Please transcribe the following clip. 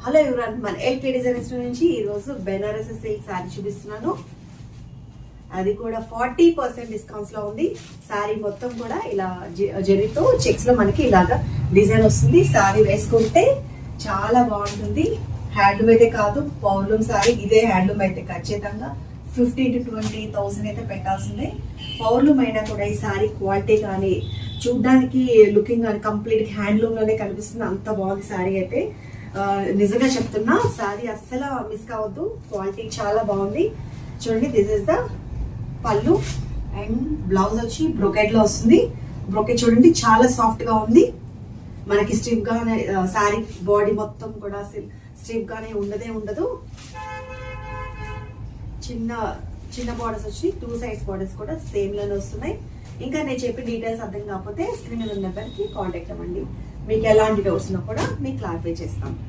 Hello ఎవరన్, మన LK designs నుంచి ఈరోజు బెనారస్ సిల్క్ శారీ చూపిస్తున్నాను. అది కూడా 40% డిస్కౌంట్స్ లో ఉంది. శారీ మొత్తం కూడా ఇలా జరీతో చెక్స్ లో మనకి ఇలాగా డిజైన్ వస్తుంది. శారీ వేసుకుంటే చాలా బాగుంటుంది. హ్యాండ్లూమ్ అయితే కాదు, పౌర్లూమ్ శారీ. ఇదే హ్యాండ్లూమ్ అయితే ఖచ్చితంగా 15,000 to 20,000 అయితే పెట్టాల్సిందే. పౌర్లూమ్ అయినా కూడా ఈ శారీ క్వాలిటీ కానీ చూడడానికి లుకింగ్ కానీ కంప్లీట్ హ్యాండ్లూమ్ లోనే కనిపిస్తుంది. అంత బాగుంది శారీ అయితే. నిజంగా చెప్తున్నా, శారీ అస్సలు మిస్ కావద్దు. క్వాలిటీ చాలా బాగుంది. చూడండి, దిస్ ఇస్ ద పళ్ళు అండ్ బ్లౌజ్ వచ్చి బ్రొకెట్ లో వస్తుంది. బ్రొకెట్ చూడండి చాలా సాఫ్ట్ గా ఉంది. మనకి స్టిఫ్ గానే శారీ బాడీ మొత్తం కూడా స్టిఫ్ గానే ఉండదు. చిన్న చిన్న బార్డర్స్ వచ్చి 2 సైడ్స్ బార్డర్స్ కూడా సేమ్ లోనే వస్తున్నాయి. ఇంకా నేను చెప్పిన డీటెయిల్స్ అర్థం కాకపోతే స్క్రీన్ మీద ఉన్న నెంబర్కి కాంటాక్ట్ అవ్వండి. మీకు ఎలాంటి డౌట్స్ ఉన్నా కూడా మీకు క్లారిఫై చేస్తాం.